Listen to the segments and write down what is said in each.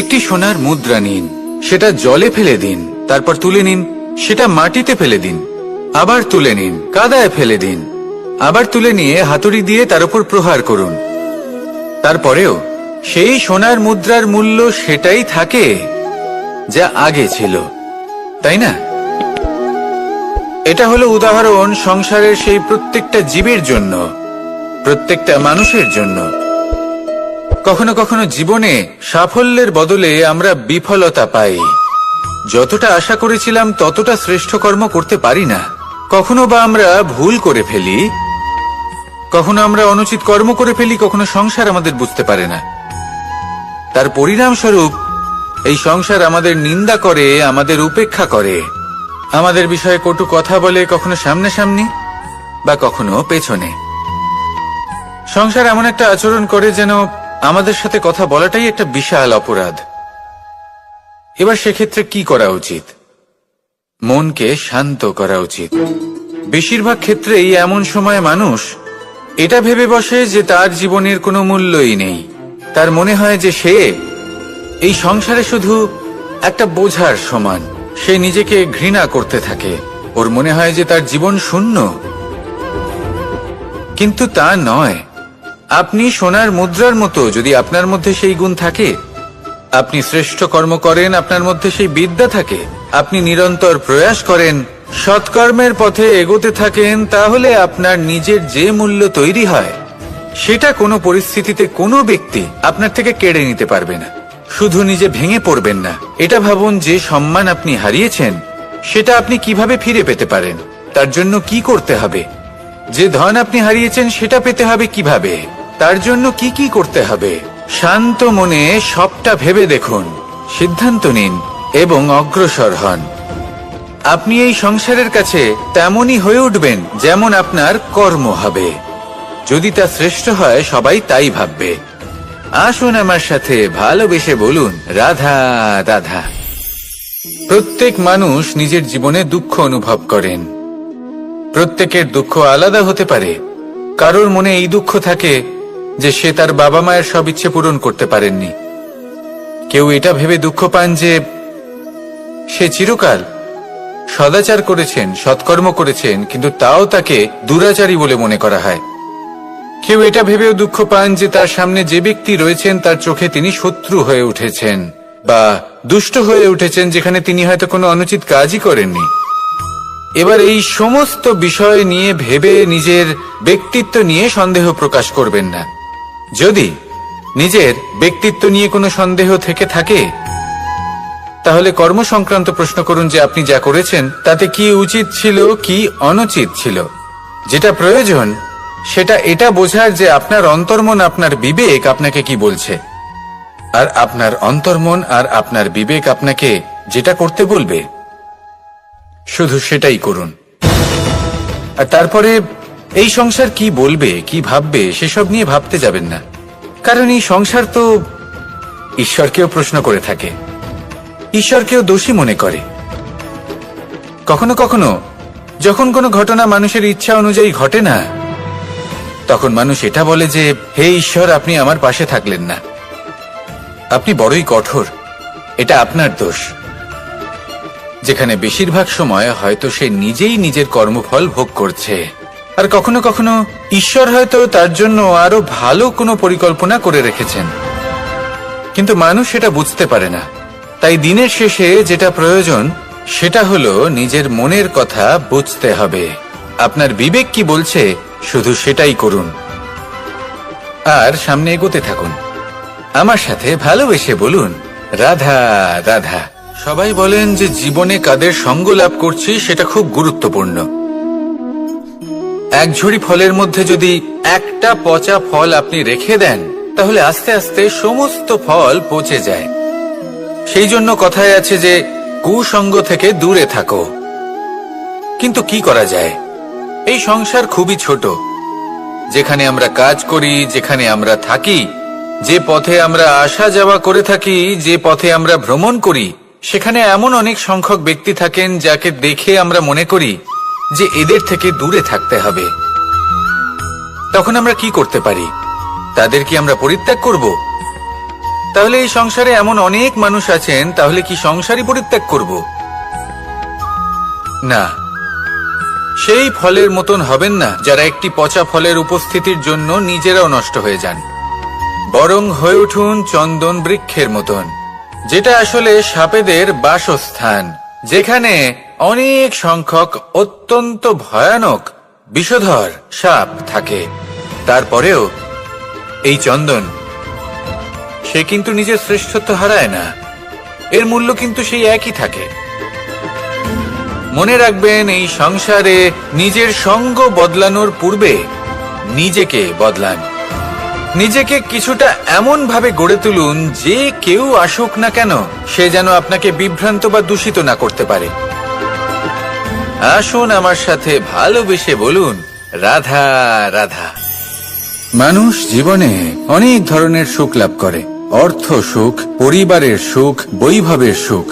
একটি সোনার মুদ্রা নিন, সেটা জলে ফেলে দিন, তারপর তুলে নিন, সেটা মাটিতে ফেলে দিন, আবার তুলে নিন, কাদায় ফেলে দিন, আবার তুলে নিয়ে হাতুড়ি দিয়ে তার উপর প্রহার করুন। তারপরেও সেই সোনার মুদ্রার মূল্য সেটাই থাকে যা আগে ছিল, তাই না? এটা হলো উদাহরণ সংসারের সেই প্রত্যেকটা জীবের জন্য, প্রত্যেকটা মানুষের জন্য। কখনো কখনো জীবনে সাফল্যের বদলে আমরা বিফলতা পাই। যতটা আশা করেছিলাম ততটা শ্রেষ্ঠ কর্ম করতে পারি না। কখনো বা আমরা ভুল করে ফেলি, কখনো আমরা অনুচিত কর্ম করে ফেলি, কখনো সংসার আমাদের বুঝতে পারে না। তার পরিণামস্বরূপ এই সংসার আমাদের নিন্দা করে, আমাদের উপেক্ষা করে, আমাদের বিষয়ে কটু কথা বলে, কখনো সামনাসামনি বা কখনো পেছনে। সংসার এমন একটা আচরণ করে যেন আমাদের সাথে কথা বলাটাই একটা বিশাল অপরাধ। এবার সেক্ষেত্রে কি করা উচিত? মনকে শান্ত করা উচিত। বেশিরভাগ ক্ষেত্রেই এমন সময় মানুষ এটা ভেবে বসে যে তার জীবনের কোনো মূল্যই নেই। তার মনে হয় যে সে এই সংসারে শুধু একটা বোঝার সমান। সে নিজেকে ঘৃণা করতে থাকে। ওর মনে হয় যে তার জীবন শূন্য। কিন্তু তা নয়। আপনি সোনার মুদ্রার মতো। যদি আপনার মধ্যে সেই গুণ থাকে, আপনি শ্রেষ্ঠ কর্ম করেন, আপনার মধ্যে সেই বিদ্যা থাকে, আপনি নিরন্তর প্রয়াস করেন, সৎকর্মের পথে এগোতে থাকেন, তাহলে আপনার নিজের যে মূল্য তৈরি হয় সেটা কোনো পরিস্থিতিতে কোনো ব্যক্তি আপনার থেকে কেড়ে নিতে পারবে না। শুধু নিজে ভেঙে পড়বেন না। এটা ভাবুন, যে সম্মান আপনি হারিয়েছেন সেটা আপনি কিভাবে ফিরে পেতে পারেন, তার জন্য কি করতে হবে। যে ধন আপনি হারিয়েছেন সেটা পেতে হবে কিভাবে, তার জন্য কি কি করতে হবে। শান্ত মনে সবটা ভেবে দেখুন, সিদ্ধান্ত নিন এবং অগ্রসর হন। আপনি এই সংসারের কাছে তেমনই হয়ে উঠবেন যেমন আপনার কর্ম হবে। যদি তা শ্রেষ্ঠ হয়, সবাই তাই ভাববে। আসুন আমার সাথে ভালোবেসে বলুন, রাধা রাধা। প্রত্যেক মানুষ নিজের জীবনে দুঃখ অনুভব করেন। প্রত্যেকের দুঃখ আলাদা হতে পারে। কারোর মনে এই দুঃখ থাকে যে সে তার বাবা মায়ের সব ইচ্ছে পূরণ করতে পারেননি। কেউ এটা ভেবে দুঃখ পান যে সে চিরকাল সদাচার করেছেন, সৎকর্ম করেছেন, কিন্তু তাও তাকে দুরাচারী বলে মনে করা হয়। কেউ এটা ভেবেও দুঃখ পান যে তার সামনে যে ব্যক্তি রয়েছেন তার চোখে তিনি শত্রু হয়ে উঠেছেন বা দুষ্ট হয়ে উঠেছেন, যেখানে তিনি হয়তো কোনো অনুচিত কাজই করেননি। এবার এই সমস্ত বিষয় নিয়ে ভেবে নিজের ব্যক্তিত্ব নিয়ে সন্দেহ প্রকাশ করবেন না। যদি নিজের ব্যক্তিত্ব নিয়ে কোনো সন্দেহ থেকে থাকে, তাহলে কর্ম সংক্রান্ত প্রশ্ন করুন যে আপনি যা করেছেন তাতে কি উচিত ছিল, কি অনুচিত ছিল। যেটা প্রয়োজন সেটা এটা বোঝার যে আপনার অন্তর্মন, আপনার বিবেক আপনাকে কি বলছে, আর আপনার অন্তর্মন আর আপনার বিবেক আপনাকে যেটা করতে বলবে শুধু সেটাই করুন। আর তারপরে এই সংসার কি বলবে, কি ভাববে সেসব নিয়ে ভাবতে যাবেন না। কারণ এই সংসার তো ঈশ্বরকেও প্রশ্ন করে থাকে, ঈশ্বরকেও দোষী মনে করে। কখনো কখনো যখন কোনো ঘটনা মানুষের ইচ্ছা অনুযায়ী ঘটে না, তখন মানুষ এটা বলে যে হে ঈশ্বর, আপনি আমার পাশে থাকলেন না, আপনি বড়ই কঠোর, এটা আপনার দোষ। যেখানে বেশিরভাগ সময় হয়তো সে নিজেই নিজের কর্মফল ভোগ করছে। আর কখনো কখনো ঈশ্বর হয়তো তার জন্য আরো ভালো কোনো পরিকল্পনা করে রেখেছেন, কিন্তু মানুষ সেটা বুঝতে পারে না। তাই দিনের শেষে যেটা প্রয়োজন সেটা হলো নিজের মনের কথা বুঝতে হবে। আপনার বিবেক কি বলছে শুধু সেটাই করুন আর সামনে এগোতে থাকুন। আমার সাথে ভালোবেসে বলুন, রাধা রাধা। সবাই বলেন যে জীবনে কাদের সঙ্গ লাভ করছি সেটা খুব গুরুত্বপূর্ণ। এক ঝুড়ি ফলের মধ্যে যদি একটা পচা ফল আপনি রেখে দেন, তাহলে আস্তে আস্তে সমস্ত ফল পচে যায়। সেই জন্য কথায় আছে যে কুসঙ্গ থেকে দূরে থাকো। কিন্তু কি করা যায়? এই সংসার খুবই ছোট। যেখানে আমরা কাজ করি, যেখানে আমরা থাকি, যে পথে আমরা আসা যাওয়া করে থাকি, যে পথে আমরা ভ্রমণ করি, সেখানে এমন অনেক সংখ্যক ব্যক্তি থাকেন যাকে দেখে আমরা মনে করি যে এদের থেকে দূরে থাকতে হবে। তখন আমরা কি করতে পারি? তাদের কি আমরা পরিত্যাগ করব? তাহলে এই সংসারে এমন অনেক মানুষ আছেন, তাহলে কি সংসারই পরিত্যাগ করব? না, সেই ফলের মতন হবেন না যারা একটি পচা ফলের উপস্থিতির জন্য নিজেরাও নষ্ট হয়ে যান। বরং হয়ে উঠুন চন্দন বৃক্ষের মতন, যেটা আসলে সাপেদের বাসস্থান, যেখানে অনেক সংখ্যক অত্যন্ত ভয়ানক বিষধর সাপ থাকে। তারপরেও এই চন্দন, সে কিন্তু নিজের শ্রেষ্ঠত্ব হারায় না, এর মূল্য কিন্তু সেই একই থাকে। মনে রাখবেন, এই সংসারে নিজের সঙ্গ বদলানোর পূর্বে নিজেকে বদলান। নিজেকে কিছুটা এমন ভাবে গড়ে তুলুন যে কেউ আসুক না কেন সে যেন আপনাকে বিভ্রান্ত বা দূষিত না করতে পারে। আসুন আমার সাথে ভালোবেসে বলুন, রাধা রাধা। মানুষ জীবনে অনেক ধরনের সুখ লাভ করে, অর্থ সুখ, পরিবারের সুখ, বৈভবের সুখ।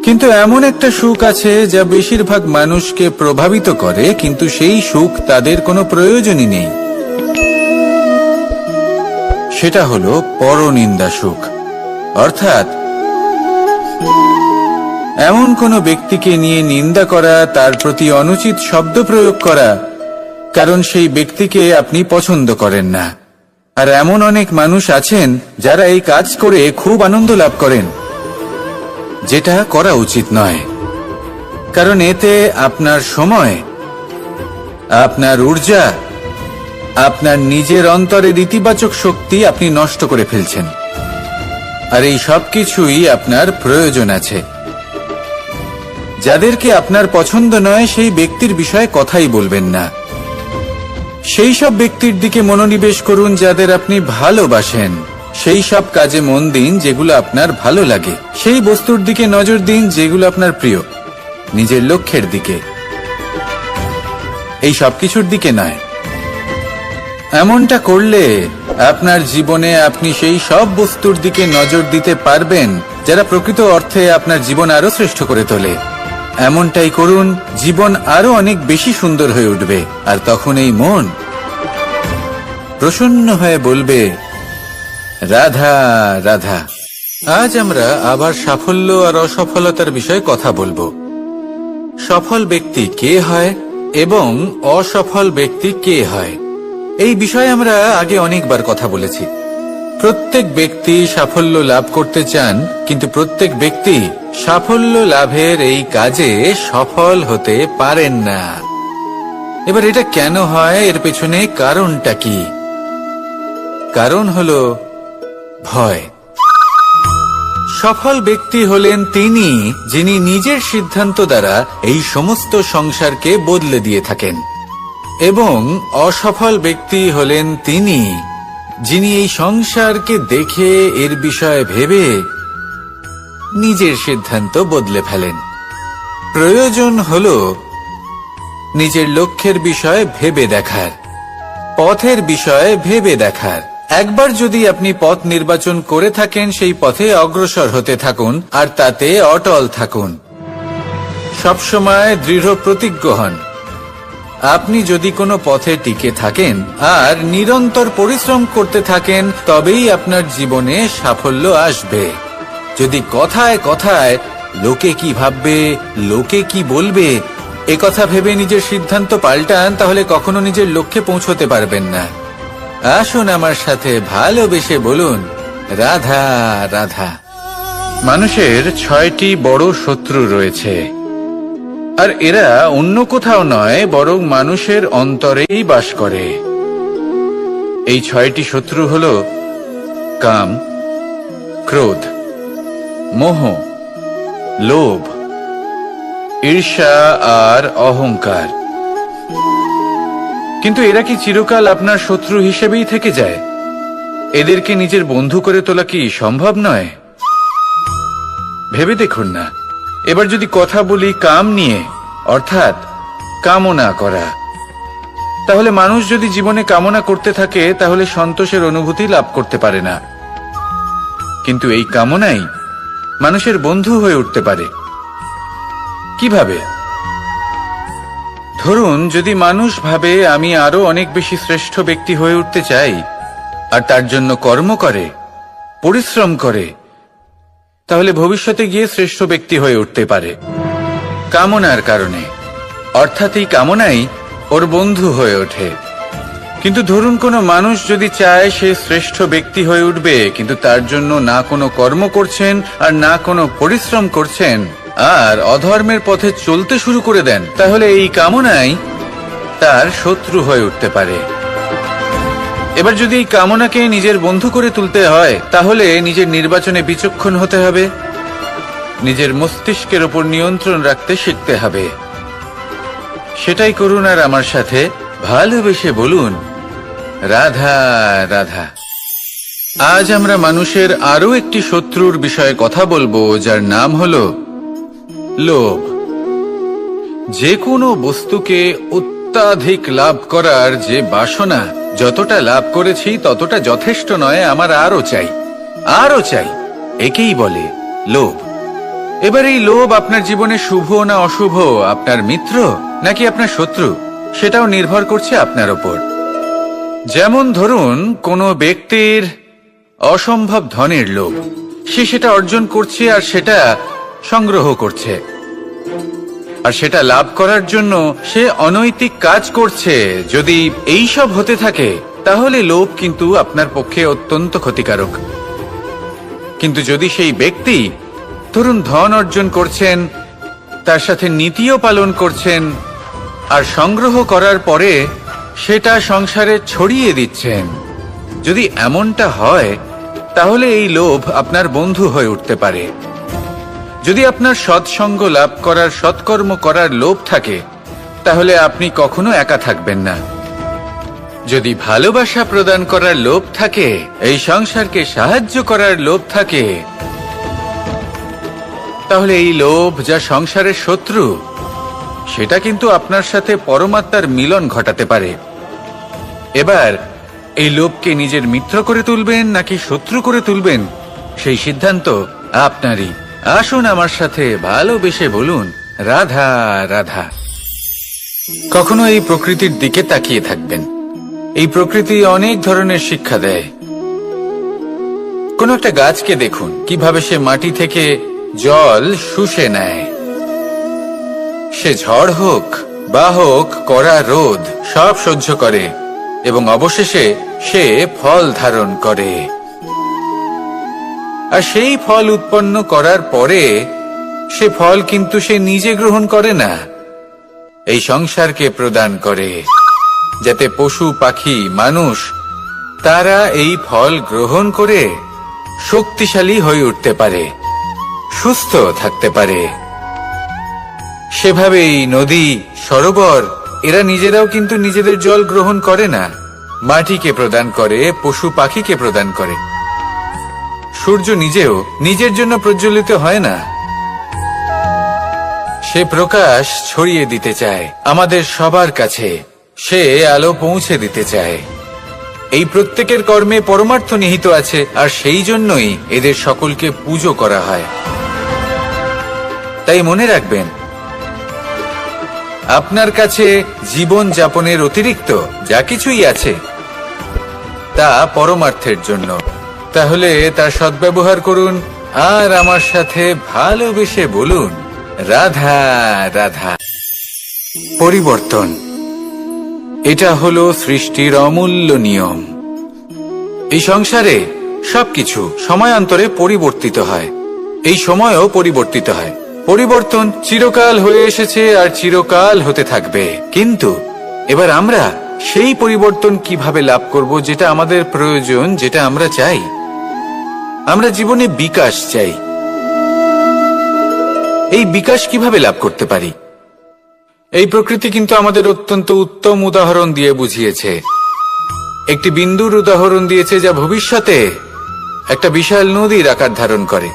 কিন্তু এমন একটা সুখ আছে যা বেশিরভাগ মানুষকে প্রভাবিত করে, কিন্তু সেই সুখ তাদের কোনো প্রয়োজনই নেই। সেটা হলো পরনিন্দা সুখ। অর্থাৎ এমন কোনো ব্যক্তিকে নিয়ে নিন্দা করা, তার প্রতি অনুচিত শব্দ প্রয়োগ করা, কারণ সেই ব্যক্তিকে আপনি পছন্দ করেন না। আর এমন অনেক মানুষ আছেন যারা এই কাজ করে খুব আনন্দ লাভ করেন, যেটা করা উচিত নয়। কারণ এতে আপনার সময়, আপনার ঊর্জা, আপনার নিজের অন্তরের ইতিবাচক শক্তি আপনি নষ্ট করে ফেলছেন। আর এই সব কিছুই আপনার প্রয়োজন আছে। যাদেরকে আপনার পছন্দ নয় সেই ব্যক্তির বিষয়ে কথাই বলবেন না। সেই সব ব্যক্তির দিকে মনোনিবেশ করুন যাদের আপনি ভালোবাসেন। সেই সব কাজে মন দিন যেগুলো আপনার ভালো লাগে। সেই বস্তুর দিকে নজর দিন যেগুলো আপনার প্রিয়, নিজের লক্ষ্যের দিকে, এই সব কিছুর দিকে নয়। এমনটা করলে আপনার জীবনে আপনি সেই সব বস্তুর দিকে নজর দিতে পারবেন যারা প্রকৃত অর্থে আপনার জীবন আরো শ্রেষ্ঠ করে তোলে। এমনটাই করুন, জীবন আরো অনেক বেশি সুন্দর হয়ে উঠবে। আর তখন এই মন প্রসন্ন হয়ে বলবে, রাধা রাধা। আজ আমরা আবার সাফল্য আর অসফলতার বিষয়ে কথা বলবো। সফল ব্যক্তি কে হয় এবং অসফল ব্যক্তি কে হয়, এই বিষয়ে আমরা আগে অনেকবার কথা বলেছি। প্রত্যেক ব্যক্তি সাফল্য লাভ করতে চান, কিন্তু প্রত্যেক ব্যক্তি সাফল্য লাভের এই কাজে সফল হতে পারেন না। এবার এটা কেন হয়, এর পেছনে কারণটা কি? কারণ হলো ভয়। সফল ব্যক্তি হলেন তিনি যিনি নিজের সিদ্ধান্ত দ্বারা এই সমস্ত সংসারকে বদলে দিয়ে থাকেন, এবং অসফল ব্যক্তি হলেন তিনি যিনি এই সংসারকে দেখে এর বিষয়ে ভেবে নিজের সিদ্ধান্ত বদলে ফেলেন। প্রয়োজন হল নিজের লক্ষ্যের বিষয়ে ভেবে দেখার, পথের বিষয়ে ভেবে দেখার। একবার যদি আপনি পথ নির্বাচন করে থাকেন, সেই পথে অগ্রসর হতে থাকুন আর তাতে অটল থাকুন। সবসময় দৃঢ় প্রতিজ্ঞ হন। আপনি যদি কোনো পথে টিকে থাকেন আর নিরন্তর পরিশ্রম করতে থাকেন, তবেই আপনার জীবনে সাফল্য আসবে। যদি কথায় কথায় লোকে কি ভাববে, লোকে কি বলবে, একথা ভেবে নিজের সিদ্ধান্ত পাল্টান, তাহলে কখনো নিজের লক্ষ্যে পৌঁছতে পারবেন না। আসুন আমার সাথে ভালোবেসে বলুন, রাধা রাধা। মানুষের 6টি বড় শত্রু রয়েছে, আর এরা অন্য কোথাও নয়, বরং মানুষের অন্তরেই বাস করে। এই 6টি শত্রু হল কাম, ক্রোধ, মোহ, লোভ, ঈর্ষা আর অহংকার। কিন্তু এরা কি চিরকাল আপনার শত্রু হিসেবেই থেকে যায়? এদেরকে নিজের বন্ধু করে তোলা কি সম্ভব নয়? ভেবে দেখুন না। এবার যদি কথা বলি কাম নিয়ে, অর্থাৎ কামনা করা, তাহলে মানুষ যদি জীবনে কামনা করতে থাকে তাহলে সন্তোষের অনুভূতি লাভ করতে পারে না। কিন্তু এই কামনাই মানুষের বন্ধু হয়ে উঠতে পারে। কিভাবে? ধরুন, যদি মানুষ ভাবে আমি আরো অনেক বেশি শ্রেষ্ঠ ব্যক্তি হয়ে উঠতে চাই, আর তার জন্য কর্ম করে, পরিশ্রম করে, তাহলে ভবিষ্যতে গিয়ে শ্রেষ্ঠ ব্যক্তি হয়ে উঠতে পারে। কামনার কারণে, অর্থাৎ এই কামনাই ওর বন্ধু হয়ে ওঠে। কিন্তু ধরুন কোনো মানুষ যদি চায় সে শ্রেষ্ঠ ব্যক্তি হয়ে উঠবে, কিন্তু তার জন্য না কোনো কর্ম করছেন আর না কোনো পরিশ্রম করছেন, আর অধর্মের পথে চলতে শুরু করে দেন, তাহলে এই কামনাই তার শত্রু হয়ে উঠতে পারে। এবার যদি এই কামনাকে নিজের বন্ধু করে তুলতে হয়, তাহলে নিজের নির্বাচনে বিচক্ষণ হতে হবে, নিজের মস্তিষ্কের ওপর নিয়ন্ত্রণ রাখতে শিখতে হবে। সেটাই করুন আর আমার সাথে ভালোবেসে বলুন, রাধা রাধা। আজ আমরা মানুষের আরো একটি শত্রুর বিষয়ে কথা বলবো, যার নাম হলো লোভ। যে কোনো বস্তুকে অত্যাধিক লাভ করার যে বাসনা, যতটা লাভ করেছি ততটা যথেষ্ট নয়, আমার আরো চাই, আরো চাই, একেই বলে লোভ। এবার এই লোভ আপনার জীবনে শুভ না অশুভ, আপনার মিত্র নাকি আপনার শত্রু, সেটাও নির্ভর করছে আপনার ওপর। যেমন ধরুন কোনো ব্যক্তির অসম্ভব ধনের লোভ, সে সেটা অর্জন করছে আর সেটা সংগ্রহ করছে, আর সেটা লাভ করার জন্য সে অনৈতিক কাজ করছে। যদি এই সব হতে থাকে, তাহলে লোভ কিন্তু আপনার পক্ষে অত্যন্ত ক্ষতিকারক। কিন্তু যদি সেই ব্যক্তি ধরুন ধন অর্জন করছেন, তার সাথে নীতিও পালন করছেন, আর সংগ্রহ করার পরে সেটা সংসারে ছড়িয়ে দিচ্ছেন, যদি এমনটা হয়, তাহলে এই লোভ আপনার বন্ধু হয়ে উঠতে পারে। যদি আপনার সৎসঙ্গ লাভ করার, সৎকর্ম করার লোভ থাকে, তাহলে আপনি কখনো একা থাকবেন না। যদি ভালোবাসা প্রদান করার লোভ থাকে, এই সংসারকে সাহায্য করার লোভ থাকে, তাহলে এই লোভ যা সংসারের শত্রু, সেটা কিন্তু আপনার সাথে পরমাত্মার মিলন ঘটাতে পারে। এবার এই লোভকে নিজের মিত্র করে তুলবেন নাকি শত্রু করে তুলবেন, সেই সিদ্ধান্ত আপনারই। আসুন আমার সাথে ভালোবেসে বলুন, রাধা রাধা। কখনো এই প্রকৃতির দিকে তাকিয়ে থাকবেন। এই প্রকৃতি অনেক ধরনের শিক্ষা দেয়। কোন একটা গাছকে দেখুন, কিভাবে সে মাটি থেকে জল শুষে নেয়। সে ঝড় হোক বা হোক কড়া রোদ, সব সহ্য করে এবং অবশেষে সে ফল ধারণ করে। আর সেই ফল উৎপন্ন করার পরে সে ফল কিন্তু সে নিজে গ্রহণ করে না, এই সংসারকে প্রদান করে, যাতে পশু পাখি মানুষ তারা এই ফল গ্রহণ করে শক্তিশালী হয়ে উঠতে পারে, সুস্থ থাকতে পারে। সেভাবেই নদী, সরোবর এরা নিজেরাও কিন্তু নিজেদের জল গ্রহণ করে না, মাটিকে প্রদান করে, পশু পাখিকে প্রদান করে। সূর্য নিজেও নিজের জন্য প্রজ্বলিত হয় না, সে প্রকাশ ছড়িয়ে দিতে চায় আমাদের সবার কাছে, সে আলো পৌঁছে দিতে চায়। এই প্রত্যেকের কর্মে পরমার্থ নিহিত আছে, আর সেই জন্যই এদের সকলকে পুজো করা হয়। তাই মনে রাখবেন, আপনার কাছে জীবন যাপনের অতিরিক্ত যা কিছুই আছে, তা পরমার্থের জন্য। তাহলে তার সদ্ব্যবহার করুন আর আমার সাথে ভালোবেসে বলুন, রাধা রাধা। পরিবর্তন, এটা হলো সৃষ্টির অমূল্য নিয়ম। এই সংসারে সবকিছু সময়ান্তরে পরিবর্তিত হয়, এই সময়ও পরিবর্তিত হয়। পরিবর্তন চিরকাল হয়ে এসেছে আর চিরকাল হতে থাকবে। কিন্তু এবার আমরা সেই পরিবর্তন কিভাবে লাভ করব, যেটা আমাদের প্রয়োজন, যেটা আমরা চাই। আমরা জীবনে বিকাশ চাই। এই বিকাশ কিভাবে লাভ করতে পারি? এই প্রকৃতি কিন্তু আমাদের অত্যন্ত উত্তম উদাহরণ দিয়ে বুঝিয়েছে। একটি বিন্দুর উদাহরণ দিয়েছে, যা ভবিষ্যতে একটা বিশাল নদীর আকার ধারণ করে।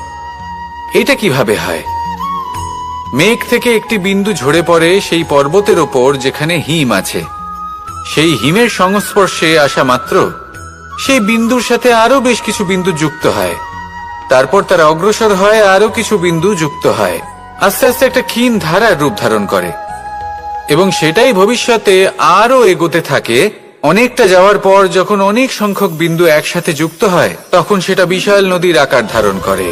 এটা কিভাবে হয়? মেঘ থেকে একটি বিন্দু ঝরে পড়ে সেই পর্বতের ওপর যেখানে হিম আছে। সেই হিমের সংস্পর্শে আসা মাত্র সেই বিন্দুর সাথে আরো বেশ কিছু বিন্দু যুক্ত হয়, তারপর তারা অগ্রসর হয়, আরো কিছু বিন্দু যুক্ত হয়, আস্তে আস্তে একটা ক্ষীণ ধারার রূপ ধারণ করে, এবং সেটাই ভবিষ্যতে আরো এগোতে থাকে অনেকটা যাওয়ার পর যখন অনেক সংখ্যক বিন্দু একসাথে যুক্ত হয় তখন সেটা বিশাল নদীর আকার ধারণ করে।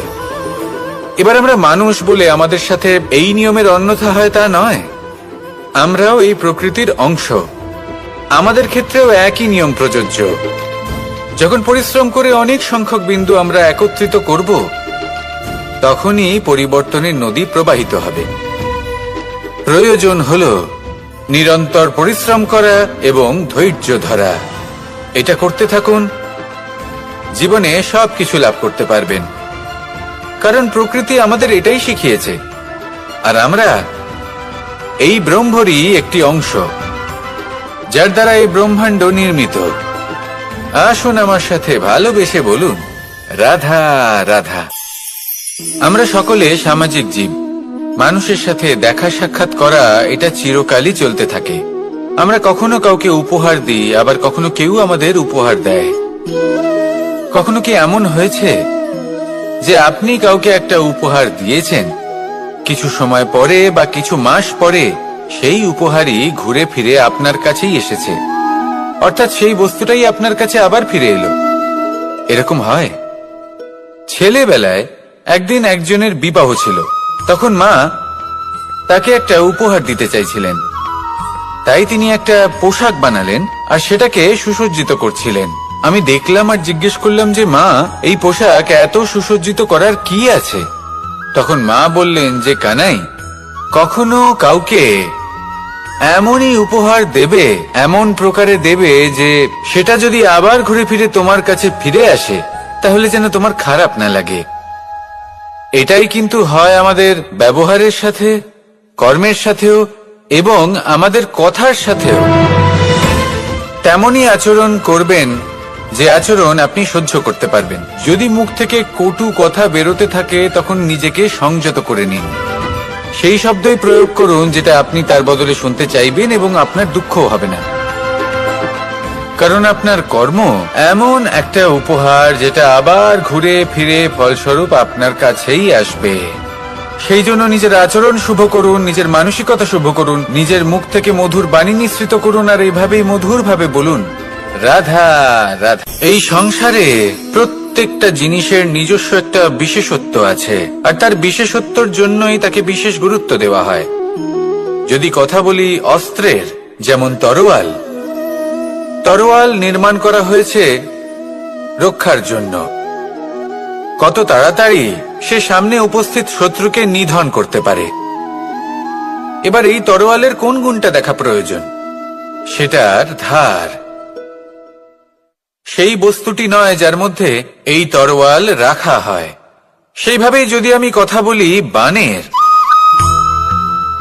এবার আমরা মানুষ বলে আমাদের সাথে এই নিয়মের অন্যথা হয় তা নয়। আমরাও এই প্রকৃতির অংশ, আমাদের ক্ষেত্রেও একই নিয়ম প্রযোজ্য। যখন পরিশ্রম করে অনেক সংখ্যক বিন্দু আমরা একত্রিত করব তখনই পরিবর্তনের নদী প্রবাহিত হবে। প্রয়োজন হলো নিরন্তর পরিশ্রম করা এবং ধৈর্য ধরা। এটা করতে থাকুন, জীবনে সবকিছু লাভ করতে পারবেন। কারণ প্রকৃতি আমাদের এটাই শিখিয়েছে, আর আমরা এই ব্রহ্মরই একটি অংশ, যার দ্বারা এই ব্রহ্মাণ্ড নির্মিত। আসুন আমার সাথে ভালোবেসে বলুন, রাধা রাধা। আমরা সকলে সামাজিক জীব। মানুষের সাথে দেখা সাক্ষাৎ করা এটা চিরকালই চলতে থাকে। আমরা কখনো কাউকে উপহার দিই, আবার কখনো কেউ আমাদের উপহার দেয়। কখনো কি এমন হয়েছে যে আপনি কাউকে একটা উপহার দিয়েছেন, কিছু সময় পরে বা কিছু মাস পরে সেই উপহারই ঘুরে ফিরে আপনার কাছেই এসেছে, অর্থাৎ সেই বস্তুটাই আপনার কাছে আবার ফিরে এলো? এরকম হয়। ছেলেবেলায় একদিন একজনের বিবাহ ছিল, তখন মা তাকে একটা উপহার দিতে চাইছিলেন। তাই তিনি একটা পোশাক বানালেন আর সেটাকে সুসজ্জিত করছিলেন। আমি দেখলাম আর জিজ্ঞেস করলাম যে মা, এই পোশাক এত সুসজ্জিত করার কি আছে? তখন মা বললেন যে কানাই, কখনো কাউকে এমনই উপহার দেবে, এমন প্রকারে দেবে যে সেটা যদি আবার ঘুরে ফিরে তোমার কাছে ফিরে আসে তাহলে যেন তোমার খারাপ না লাগে। এটাই কিন্তু হয় আমাদের ব্যবহারের সাথে, কর্মের সাথেও এবং আমাদের কথার সাথেও। তেমনই আচরণ করবেন যে আচরণ আপনি সহ্য করতে পারবেন। যদি মুখ থেকে কটু কথা বেরোতে থাকে তখন নিজেকে সংযত করে নিন। সেই শব্দই প্রয়োগ করুন যেটা আপনি তার বদলে শুনতে চাইবেন এবং আপনার দুঃখও হবে না। কারণ আপনার কর্ম এমন একটা উপহার যেটা আবার ঘুরে ফিরে ফলস্বরূপ আপনার কাছেই আসবে। সেই জন্য নিজের আচরণ শুভ করুন, নিজের মানসিকতা শুভ করুন, নিজের মুখ থেকে মধুর বাণী নিঃসৃত করুন আর এইভাবেই মধুর ভাবে বলুন, রাধা রাধা। এই সংসারে প্রত্যেকটা জিনিসের নিজস্ব একটা বিশেষত্ব আছে, আর তার বিশেষত্বর জন্যই তাকে বিশেষ গুরুত্ব দেওয়া হয়। যদি কথা বলি অস্ত্রের, যেমন তরোয়াল। তরোয়াল নির্মাণ করা হয়েছে রক্ষার জন্য। কত তাড়াতাড়ি সে সামনে উপস্থিত শত্রুকে নিধন করতে পারে। এবার এই তরোয়ালের কোন গুণটা দেখা প্রয়োজন? সেটার ধার। সেই বস্তুটি নয় যার মধ্যে এই তরোয়াল রাখা হয়। সেইভাবেই যদি আমি কথা বলি বানের,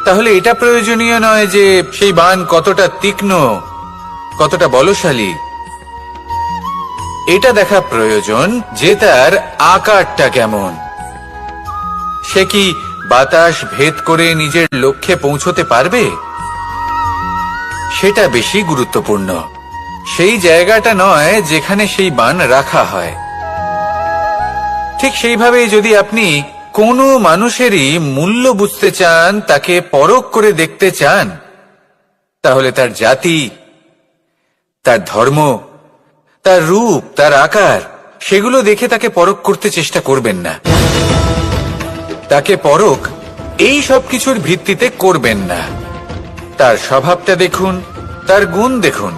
তাহলে এটা প্রয়োজনীয় নয় যে সেই বান কতটা তীক্ষ্ণ, কতটা বলশালী। এটা দেখা প্রয়োজন যে তার আকারটা কেমন। সে কি বাতাস ভেদ করে নিজের লক্ষ্যে পৌঁছতে পারবে? সেটা বেশি গুরুত্বপূর্ণ। সেই জায়গাটা নয় যেখানে সেই বান রাখা হয়। ঠিক সেইভাবে যদি আপনি কোনো মানুষেরই মূল্য বুঝতে চান, তাকে পরখ করে দেখতে চান, তাহলে তার জাতি, তার ধর্ম, তার রূপ, তার আকার, সেগুলো দেখে তাকে পরখ করতে চেষ্টা করবেন না। তাকে পরখ এই সব কিছুর ভিত্তিতে করবেন না। তার স্বভাবটা দেখুন, তার গুণ দেখুন,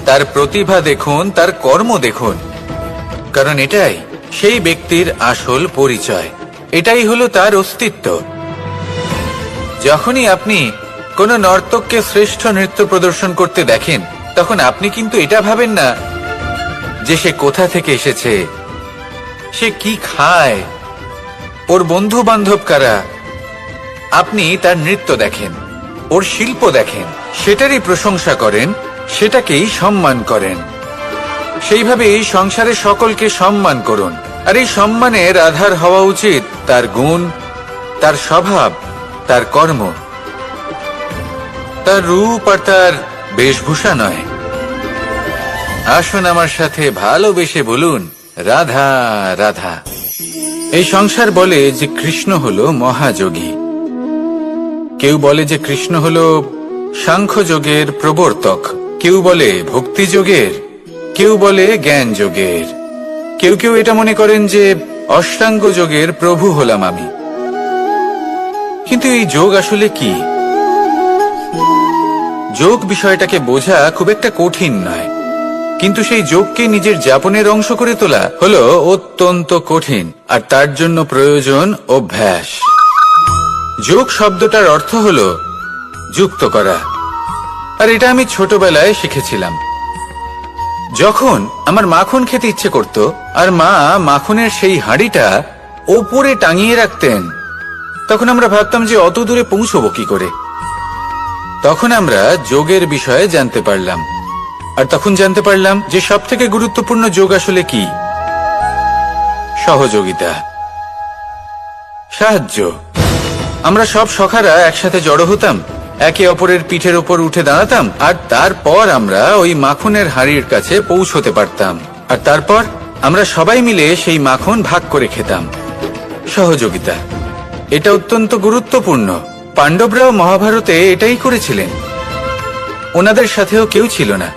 তার প্রতিভা দেখুন, তার কর্ম দেখুন। কারণ এটাই সেই ব্যক্তির আসল পরিচয়, এটাই হলো তার অস্তিত্ব। যখনই আপনি কোনো নর্তককে শ্রেষ্ঠ নৃত্য প্রদর্শন করতে দেখেন তখন আপনি কিন্তু এটা ভাবেন না যে সে কোথা থেকে এসেছে, সে কি খায়, ওর বন্ধু বান্ধব কারা। আপনি তার নৃত্য দেখেন, ওর শিল্প দেখেন, সেটারই প্রশংসা করেন, সেটাকেই সম্মান করেন। সেইভাবে এই সংসারে সকলকে সম্মান করুন। আর এই সম্মানের আধার হওয়া উচিত তার গুণ, তার স্বভাব, তার কর্ম, তার রূপ আর তার বেশভূষা নয়। আসুন আমার সাথে ভালোবেসে বলুন, রাধা রাধা। এই সংসার বলে যে কৃষ্ণ হলো মহাযোগী। কেউ বলে যে কৃষ্ণ হলো সাংখ্যযোগের প্রবর্তক, কেউ বলে ভক্তি যোগের, কেউ বলে জ্ঞান যোগের, কেউ কেউ এটা মনে করেন যে অষ্টাঙ্গ যোগের প্রভু হলাম আমি। কিন্তু এই যোগ আসলে কি? যোগ বিষয়টাকে বোঝা খুব একটা কঠিন নয়, কিন্তু সেই যোগকে নিজের যাপনের অংশ করে তোলা হলো অত্যন্ত কঠিন, আর তার জন্য প্রয়োজন অভ্যাস। যোগ শব্দটার অর্থ হলো যুক্ত করা, আর এটা আমি ছোটবেলায় শিখেছিলাম। যখন আমার মাখন খেতে ইচ্ছে করত আর মা মাখনের সেই হাঁড়িটা ওপরে টাঙিয়ে রাখতেন, তখন আমরা ভাবতাম যে অত দূরে পৌঁছবো কি করে। তখন আমরা যোগের বিষয়ে জানতে পারলাম, আর তখন জানতে পারলাম যে সবথেকে গুরুত্বপূর্ণ যোগ আসলে কি? সহযোগিতা, সাহায্য। আমরা সব সখারা একসাথে জড়ো হতাম, একে অপরের পিঠের ওপর উঠে দাঁড়াতাম, আর তারপর আমরা ওই মাখনের হাঁড়ির কাছে পৌঁছতে পারতাম, আর তারপর আমরা সবাই মিলে সেই মাখন ভাগ করে খেতাম। সহযোগিতা, এটা অত্যন্ত গুরুত্বপূর্ণ। পাণ্ডবরাও মহাভারতে এটাই করেছিলেন। ওনাদের সাথেও কেউ ছিল না,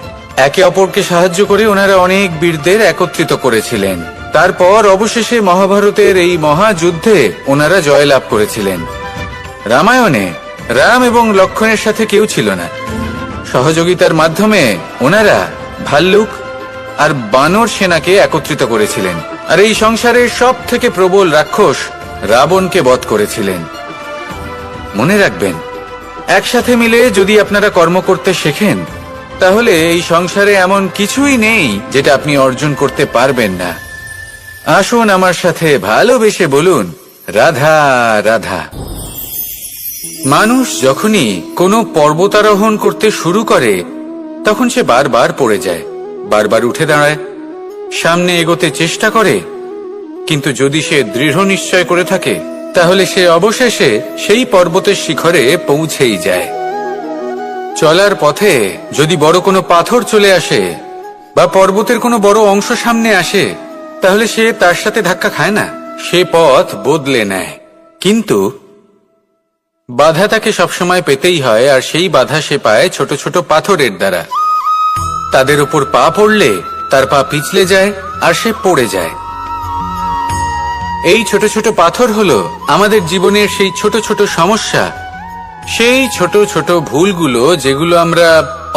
একে অপরকে সাহায্য করে ওনারা অনেক বীরদের একত্রিত করেছিলেন। তারপর অবশেষে মহাভারতের এই মহাযুদ্ধে ওনারা জয়লাভ করেছিলেন। রামায়ণে রাম এবং লক্ষ্মণের সাথে কেউ ছিল না। সহযোগিতার মাধ্যমে ওনারা ভাল্লুক আর বানর সেনাকে একত্রিত করেছিলেন, আর এই সংসারের সব থেকে প্রবল রাক্ষস রাবণকে বধ করেছিলেন। মনে রাখবেন, একসাথে মিলে যদি আপনারা কর্ম করতে শেখেন, তাহলে এই সংসারে এমন কিছুই নেই যেটা আপনি অর্জন করতে পারবেন না। আসুন আমার সাথে ভালোবেসে বলুন, রাধা রাধা। মানুষ যখনই কোনো পর্বতারোহণ করতে শুরু করে, তখন সে বারবার পড়ে যায়, বারবার উঠে দাঁড়ায়, সামনে এগোতে চেষ্টা করে। কিন্তু যদি সে দৃঢ় নিশ্চয় করে থাকে, তাহলে সে অবশেষে সেই পর্বতের শিখরে পৌঁছেই যায়। চলার পথে যদি বড় কোনো পাথর চলে আসে বা পর্বতের কোনো বড় অংশ সামনে আসে, তাহলে সে তার সাথে ধাক্কা খায় না, সে পথ বদলে নেয়। কিন্তু বাধা তাকে সবসময় পেতেই হয়, আর সেই বাধা সে পায় ছোট ছোট পাথরের দ্বারা। তাদের উপর পা পড়লে তার পা পিছলে যায় আর সে পড়ে যায়। এই ছোট ছোট পাথর হলো আমাদের জীবনের সেই ছোট ছোট সমস্যা, সেই ছোট ছোট ভুলগুলো যেগুলো আমরা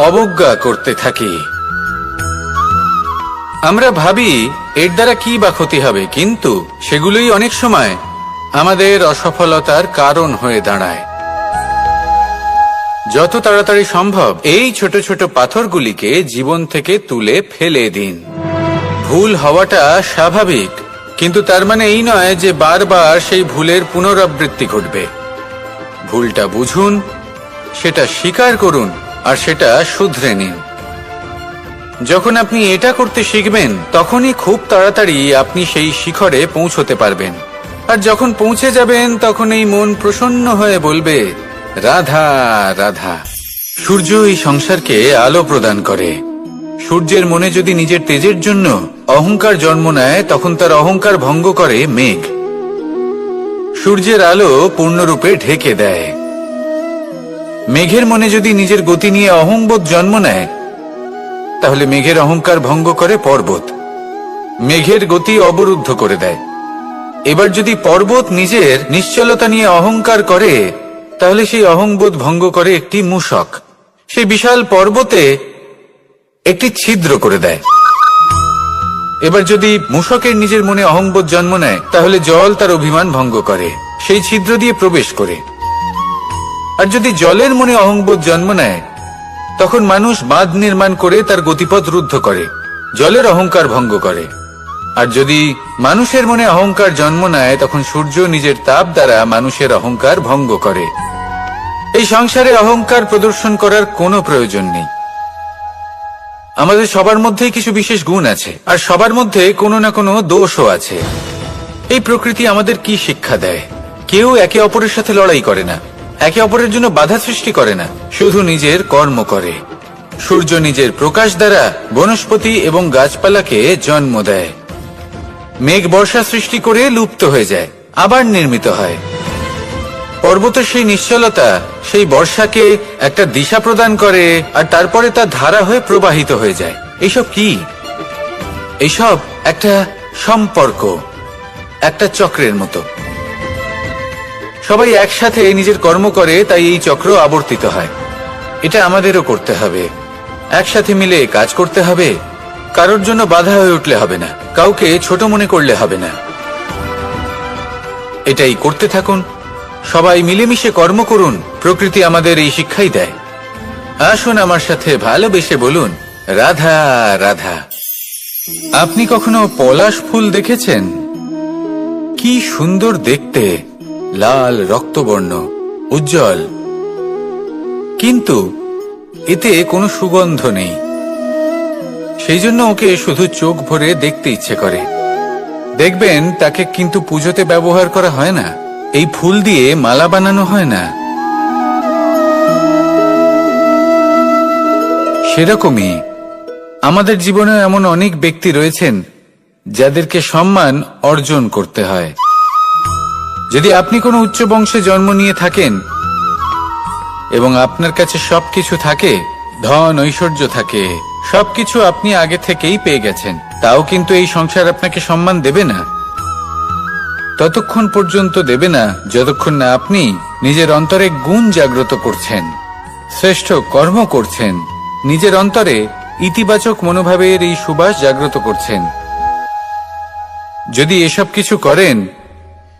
অবজ্ঞা করতে থাকি। আমরা ভাবি এর দ্বারা কি বা ক্ষতি হবে, কিন্তু সেগুলোই অনেক সময় আমাদের অসফলতার কারণ হয়ে দাঁড়ায়। যত তাড়াতাড়ি সম্ভব এই ছোট ছোট পাথরগুলিকে জীবন থেকে তুলে ফেলে দিন। ভুল হওয়াটা স্বাভাবিক, কিন্তু তার মানে এই নয় যে বারবার সেই ভুলের পুনরাবৃত্তি ঘটবে। ভুলটা বুঝুন, সেটা স্বীকার করুন, আর সেটা শুধরে নিন। যখন আপনি এটা করতে শিখবেন, তখনই খুব তাড়াতাড়ি আপনি সেই শিখরে পৌঁছতে পারবেন। আর যখন পৌঁছে যাবেন, তখন এই মন প্রসন্ন হয়ে বলবে, রাধা রাধা। সূর্য এই সংসারকে আলো প্রদান করে। সূর্যের মনে যদি নিজের তেজের জন্য অহংকার জন্ম নেয়, তখন তার অহংকার ভঙ্গ করে মেঘ। সূর্যের আলো পূর্ণরূপে ঢেকে দেয়। মেঘের মনে যদি নিজের গতি নিয়ে অহংবোধ জন্ম নেয়, তাহলে মেঘের অহংকার ভঙ্গ করে পর্বত। মেঘের গতি অবরুদ্ধ করে দেয়। এবার যদি পর্বত নিজের নিশ্চলতা নিয়ে অহংকার করে, তাহলে সেই অহংবোধ ভঙ্গ করে একটি মূষক। সেই বিশাল পর্বতে একটি ছিদ্র করে দেয়। এবার যদি মূষকের নিজের মনে অহংবোধ জন্ম নেয়, তাহলে জল তার অভিমান ভঙ্গ করে, সেই ছিদ্র দিয়ে প্রবেশ করে। আর যদি জলের মনে অহংবোধ জন্ম নেয়, তখন মানুষ বাঁধ নির্মাণ করে তার গতিপথ রুদ্ধ করে, জলের অহংকার ভঙ্গ করে। আর যদি মানুষের মনে অহংকার জন্ম নেয়, তখন সূর্য নিজের তাপ দ্বারা মানুষের অহংকার ভঙ্গ করে। এই সংসারে অহংকার প্রদর্শন করার কোনো প্রয়োজন নেই। আমাদের সবার মধ্যেই কিছু বিশেষ গুণ আছে, আর সবার মধ্যে কোনো না কোনো দোষও আছে। এই প্রকৃতি আমাদের কি শিক্ষা দেয়? কেউ একে অপরের সাথে লড়াই করে না, একে অপরের জন্য বাধা সৃষ্টি করে না, শুধু নিজের কর্ম করে। সূর্য নিজের প্রকাশ দ্বারা বনস্পতি এবং গাছপালাকে জন্ম দেয়। মেঘ বর্ষা সৃষ্টি করে লুপ্ত হয়ে যায়, আবার নির্মিত হয়। পর্বতের সেই নিশ্চলতা সেই বর্ষাকে একটা দিশা প্রদান করে, আর তারপরে তা ধারা হয়ে প্রবাহিত হয়ে যায়। এইসব কি? এইসব একটা সম্পর্ক, একটা চক্রের মতো। সবাই একসাথে নিজের কর্ম করে, তাই এই চক্র আবর্তিত হয়। এটা আমাদেরও করতে হবে, একসাথে মিলে কাজ করতে হবে। কারোর জন্য বাধা হয়ে উঠলে হবে না, কাউকে ছোট মনে করলে হবে না। এটাই করতে থাকুন, সবাই মিলেমিশে কর্ম করুন। প্রকৃতি আমাদের এই শিক্ষাই দেয়। আসুন আমার সাথে ভালোবেসে বলুন, রাধা রাধা। আপনি কখনো পলাশ ফুল দেখেছেন? কি সুন্দর দেখতে, লাল রক্তবর্ণ, উজ্জ্বল, কিন্তু এতে কোনো সুগন্ধ নেই। সেই জন্য ওকে শুধু চোখ ভরে দেখতে ইচ্ছে করে। দেখবেন তাকে কিন্তু পুজোতে ব্যবহার করা হয় না, এই ফুল দিয়ে মালা বানানো হয় না। সেরকমই আমাদের জীবনে এমন অনেক ব্যক্তি রয়েছেন যাদেরকে সম্মান অর্জন করতে হয়। যদি আপনি কোনো উচ্চ বংশে জন্ম নিয়ে থাকেন এবং আপনার কাছে সবকিছু থাকে, ধন ঐশ্বর্য থাকে, সবকিছু আপনি আগে থেকেই পেয়ে গেছেন, তাও কিন্তু এই সংসার আপনাকে সম্মান দেবে না। ততক্ষণ পর্যন্ত দেবে না যতক্ষণ না আপনি নিজের অন্তরে গুণ জাগ্রত করছেন, শ্রেষ্ঠ কর্ম করছেন, নিজের অন্তরে ইতিবাচক মনোভাবের এই সুবাস জাগ্রত করছেন। যদি এসব কিছু করেন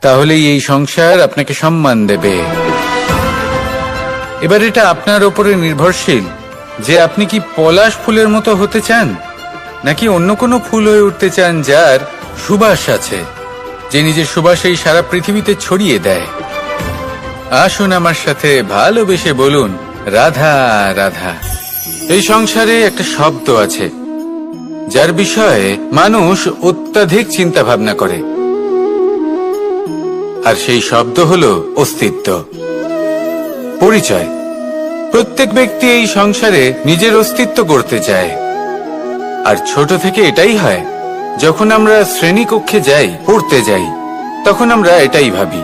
তাহলেই এই সংসার আপনাকে সম্মান দেবে। এবার এটা আপনার উপরে নির্ভরশীল যে আপনি কি পলাশ ফুলের মতো হতে চান, নাকি অন্য কোনো ফুল হয়ে উঠতে চান যার সুবাস আছে, যে নিজের সুবাস এই সারা পৃথিবীতে ছড়িয়ে দেয়। আসুন আমার সাথে ভালোবেসে বলুন, রাধা রাধা। এই সংসারে একটা শব্দ আছে যার বিষয়ে মানুষ অত্যাধিক চিন্তা ভাবনা করে, আর সেই শব্দ হলো অস্তিত্ব, পরিচয়। প্রত্যেক ব্যক্তি এই সংসারে নিজের অস্তিত্ব করতে চায়, আর ছোট থেকে এটাই হয়। যখন আমরা শ্রেণীকক্ষে যাই, পড়তে যাই, তখন আমরা এটাই ভাবি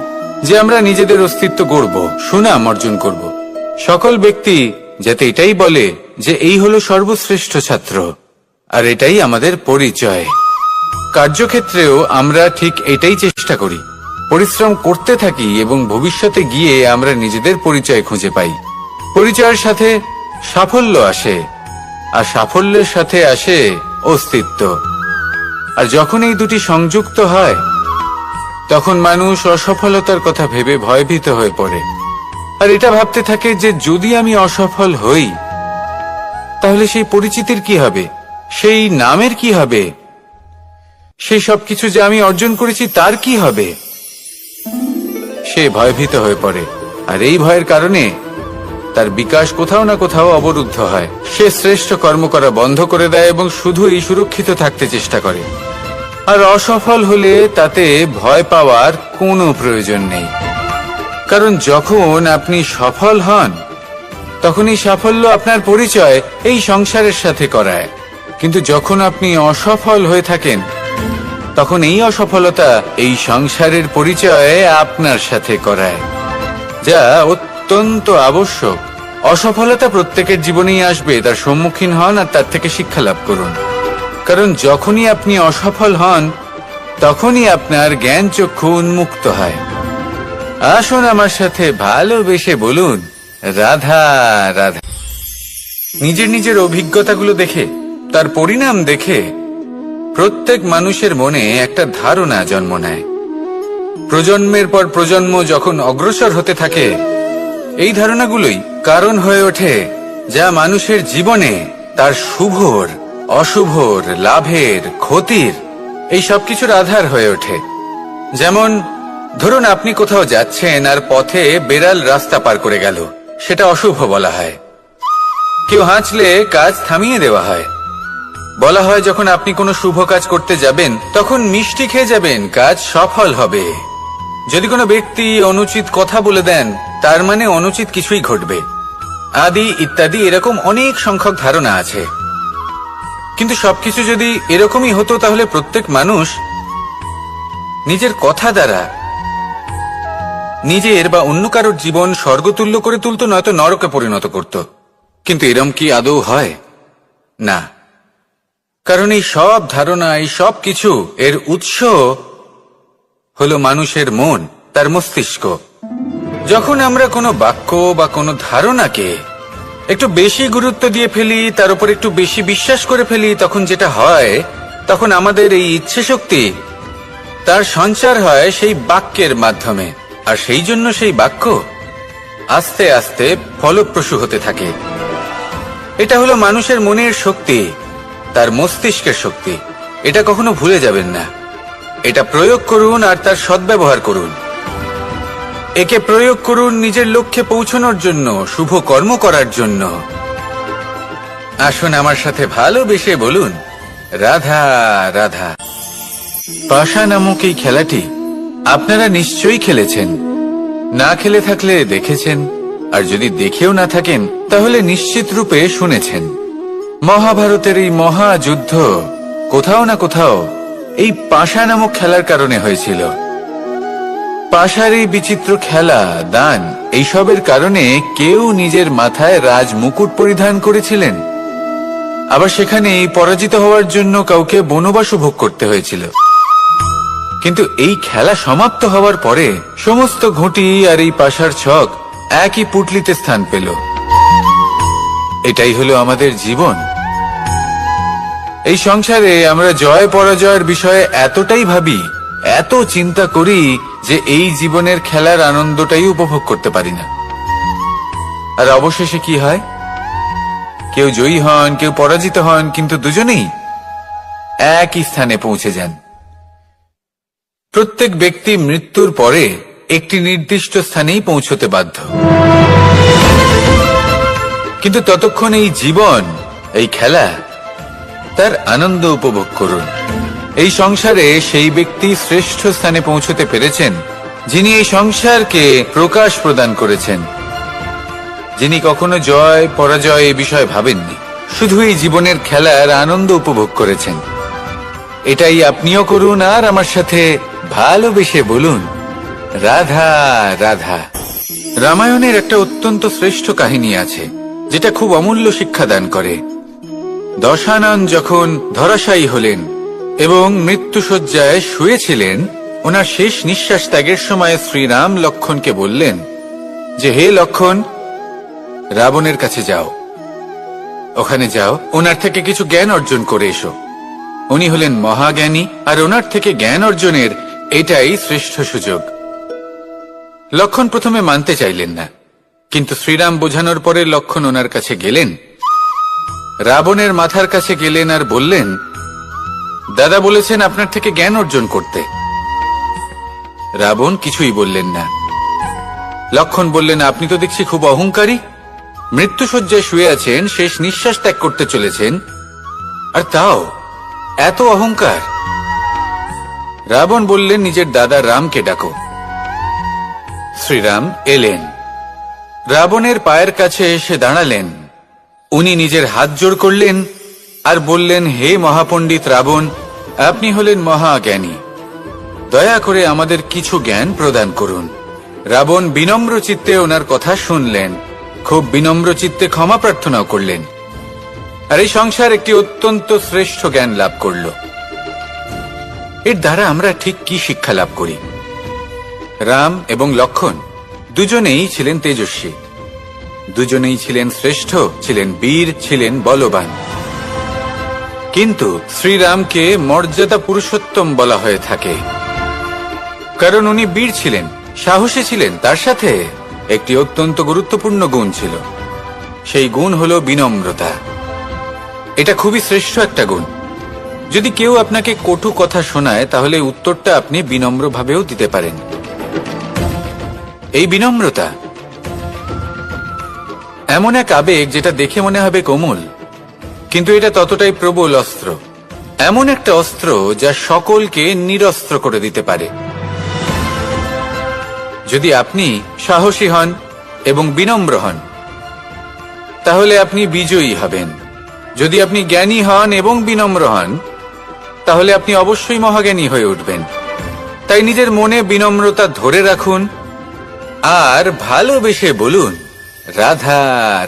যে আমরা নিজেদের অস্তিত্ব গড়ব, সুনাম অর্জন করব। সকল ব্যক্তি যাতে এটাই বলে যে এই হলো সর্বশ্রেষ্ঠ ছাত্র, আর এটাই আমাদের পরিচয়। কার্যক্ষেত্রেও আমরা ঠিক এটাই চেষ্টা করি, পরিশ্রম করতে থাকি এবং ভবিষ্যতে গিয়ে আমরা নিজেদের পরিচয় খুঁজে পাই। পরিচয়ের সাথে সাফল্য আসে, আর সাফল্যের সাথে আসে অস্তিত্ব। আর যখন এই দুটি সংযুক্ত হয়, তখন মানুষ অসফলতার কথা ভেবে ভয়ভীত হয়ে পড়ে, আর এটা ভাবতে থাকে যে যদি আমি অসফল হই তাহলে সেই পরিচিতির কি হবে, সেই নামের কি হবে, সেই সবকিছু যে আমি অর্জন করেছি তার কি হবে। সে ভয়ভীত হয়ে পড়ে, আর এই ভয়ের কারণে তার বিকাশ কোথাও না কোথাও অবরুদ্ধ হয়। সে শ্রেষ্ঠ কর্ম করা বন্ধ করে দেয় এবং শুধুই সুরক্ষিত থাকতে চেষ্টা করে। আর অসফল হলে তাতে ভয় পাওয়ার কোনো প্রয়োজন নেই, কারণ যখন আপনি সফল হন তখন এই সাফল্য আপনার পরিচয় এই সংসারের সাথে করায়। কিন্তু যখন আপনি অসফল হয়ে থাকেন তখন এই অসফলতা এই সংসারের পরিচয় আপনার সাথে করায়, যা অত্যন্ত আবশ্যক। অসফলতা প্রত্যেকের জীবনেই আসবে, তার সম্মুখীন হন আর তার থেকে শিক্ষা লাভ করুন। কারণ যখনই আপনি অসফল হন তখনই আপনার জ্ঞান চক্ষু উন্মুক্ত হয়। আসুন আমার সাথে ভালোবেসে বলুন, রাধা রাধা। নিজের নিজের অভিজ্ঞতাগুলো দেখে, তার পরিণাম দেখে প্রত্যেক মানুষের মনে একটা ধারণা জন্ম নেয়। প্রজন্মের পর প্রজন্ম যখন অগ্রসর হতে থাকে, এই ধারণাগুলোই কারণ হয়ে ওঠে যা মানুষের জীবনে তার শুভর, অশুভর, লাভের, ক্ষতির এই সবকিছুর আধার হয়ে ওঠে। যেমন ধরুন আপনি কোথাও যাচ্ছেন আর পথে বেড়াল রাস্তা পার করে গেল, সেটা অশুভ বলা হয়। কেউ হাঁচলে কাজ থামিয়ে দেওয়া হয়। বলা হয় যখন আপনি কোনো শুভ কাজ করতে যাবেন তখন মিষ্টি খেয়ে যাবেন, কাজ সফল হবে। যদি কোনো ব্যক্তি অনুচিত কথা বলে দেন তার মানে অনুচিত কিছুই ঘটবে, আদি ইত্যাদি এরকম অনেক সংখ্যক ধারণা আছে। কিন্তু সবকিছু যদি এরকমই হতো তাহলে প্রত্যেক মানুষ নিজের কথা দ্বারা নিজের বা অন্য কারোর জীবন স্বর্গতুল্য করে তুলতো, নয়তো নরকে পরিণত করত। কিন্তু এরম কি আদৌ হয়? না। কারণ এই সব ধারণা, এই সব কিছু এর উৎস হলো মানুষের মন, তার মস্তিষ্ক। যখন আমরা কোনো বাক্য বা কোনো ধারণাকে একটু বেশি গুরুত্ব দিয়ে ফেলি, তার উপর একটু বেশি বিশ্বাস করে ফেলি, তখন যেটা হয়, তখন আমাদের এই ইচ্ছে শক্তি তার সঞ্চার হয় সেই বাক্যের মাধ্যমে, আর সেই জন্য সেই বাক্য আস্তে আস্তে ফলপ্রসূ হতে থাকে। এটা হলো মানুষের মনের শক্তি, তার মস্তিষ্কের শক্তি। এটা কখনো ভুলে যাবেন না। এটা প্রয়োগ করুন আর তার সদ্ব্যবহার করুন। একে প্রয়োগ করুন নিজের লক্ষ্যে পৌঁছানোর জন্য, শুভ কর্ম করার জন্য। আসুন আমার সাথে ভালোবেসে বলুন, রাধা রাধা। পাশা নামক এই খেলাটি আপনারা নিশ্চয়ই খেলেছেন। না খেলে থাকলে দেখেছেন, আর যদি দেখেও না থাকেন তাহলে নিশ্চিত রূপে শুনেছেন। মহাভারতের এই মহাযুদ্ধ কোথাও না কোথাও এই পাশা নামক খেলার কারণে হয়েছিল। পাশার এই বিচিত্র খেলা, দান, এইসবের কারণে কেউ নিজের মাথায় রাজ মুকুট পরিধান করেছিলেন, আবার সেখানে পরাজিত হওয়ার জন্য কাউকে বনবাসও ভোগ করতে হয়েছিল। কিন্তু এই খেলা সমাপ্ত হওয়ার পরে সমস্ত ঘুঁটি আর এই পাশার ছক একই পুটলিতে স্থান পেল। এটাই হলো আমাদের জীবন। এই সংসারে আমরা জয় পরাজয়ের বিষয়ে এতটাই ভাবি, এত চিন্তা করি যে এই জীবনের খেলার আনন্দটাই উপভোগ করতে পারি না। আর অবশেষে কি হয়? কেউ জয়ী হন, কেউ পরাজিত হন, কিন্তু দুজনেই একই স্থানে পৌঁছে যান। প্রত্যেক ব্যক্তি মৃত্যুর পরে একটি নির্দিষ্ট স্থানেই পৌঁছতে বাধ্য। কিন্তু ততক্ষণ এই জীবন, এই খেলা, তার আনন্দ উপভোগ করুন। এই সংসারে সেই ব্যক্তি শ্রেষ্ঠ স্থানে পৌঁছতে পেরেছেন যিনি এই সংসারকে প্রকাশ প্রদান করেছেন, যিনি কখনো জয় পরাজয় এ বিষয়ে ভাবেননি, শুধু এই জীবনের খেলার আনন্দ উপভোগ করেছেন। এটাই আপনিও করুন আর আমার সাথে ভালোবেসে বলুন, রাধা রাধা। রামায়ণের একটা অত্যন্ত শ্রেষ্ঠ কাহিনী আছে যেটা খুব অমূল্য শিক্ষা দান করে। দশানন যখন ধরাশায়ী হলেন এবং মৃত্যুশয্যায় শুয়েছিলেন, ওনার শেষ নিঃশ্বাস ত্যাগের সময় শ্রীরাম লক্ষ্মণকে বললেন যে, হে লক্ষ্মণ, রাবণের কাছে যাও, ওখানে যাও, ওনার থেকে কিছু জ্ঞান অর্জন করে এসো। উনি হলেন মহাজ্ঞানী, আর ওনার থেকে জ্ঞান অর্জনের এটাই শ্রেষ্ঠ সুযোগ। লক্ষ্মণ প্রথমে মানতে চাইলেন না, কিন্তু শ্রীরাম বোঝানোর পরে লক্ষ্মণ ওনার কাছে গেলেন, রাবণের মাথার কাছে গেলেন আর বললেন, দাদা বলেছেন আপনার থেকে জ্ঞান অর্জন করতে। রাবণ কিছুই বললেন না। লক্ষ্মণ বললেন, আপনি তো দেখছি খুব অহংকারী, মৃত্যুশয্যায় শুয়ে আছেন, শেষ নিঃশ্বাস ত্যাগ করতে চলেছেন, আর তাও এত অহংকার। রাবণ বললেন, নিজের দাদা রামকে ডাকো। শ্রীরাম এলেন, রাবণের পায়ের কাছে এসে দাঁড়ালেন। উনি নিজের হাত জোড় করলেন আর বললেন, হে মহাপণ্ডিত রাবণ, আপনি হলেন মহাজ্ঞানী, দয়া করে আমাদের কিছু জ্ঞান প্রদান করুন। রাবণ বিনম্র চিত্তে ওনার কথা শুনলেন, খুব বিনম্র চিত্তে ক্ষমা প্রার্থনাও করলেন, আর এই সংসার একটি অত্যন্ত শ্রেষ্ঠ জ্ঞান লাভ করল। এর দ্বারা আমরা ঠিক কি শিক্ষা লাভ করি? রাম এবং লক্ষ্মণ দুজনেই ছিলেন তেজস্বী, দুজনেই ছিলেন শ্রেষ্ঠ, ছিলেন বীর, ছিলেন বলবান। কিন্তু শ্রীরামকে মর্যাদা পুরুষোত্তম বলা হয়ে থাকে, কারণ উনি বীর ছিলেন, সাহসী ছিলেন, তার সাথে একটি অত্যন্ত গুরুত্বপূর্ণ গুণ ছিল। সেই গুণ হল বিনম্রতা। এটা খুবই শ্রেষ্ঠ একটা গুণ। যদি কেউ আপনাকে কটু কথা শোনায়, তাহলে উত্তরটা আপনি বিনম্রভাবেও দিতে পারেন। এই বিনম্রতা এমন এক আবেগ যেটা দেখে মনে হবে কোমল, কিন্তু এটা ততটাই প্রবল অস্ত্র। এমন একটা অস্ত্র যা সকলকে নিরস্ত্র করে দিতে পারে। যদি আপনি সাহসী হন এবং বিনম্র হন, তাহলে আপনি বিজয়ী হবেন। যদি আপনি জ্ঞানী হন এবং বিনম্র হন, তাহলে আপনি অবশ্যই মহাজ্ঞানী হয়ে উঠবেন। তাই নিজের মনে বিনম্রতা ধরে রাখুন আর ভালোবেসে বলুন, রাধা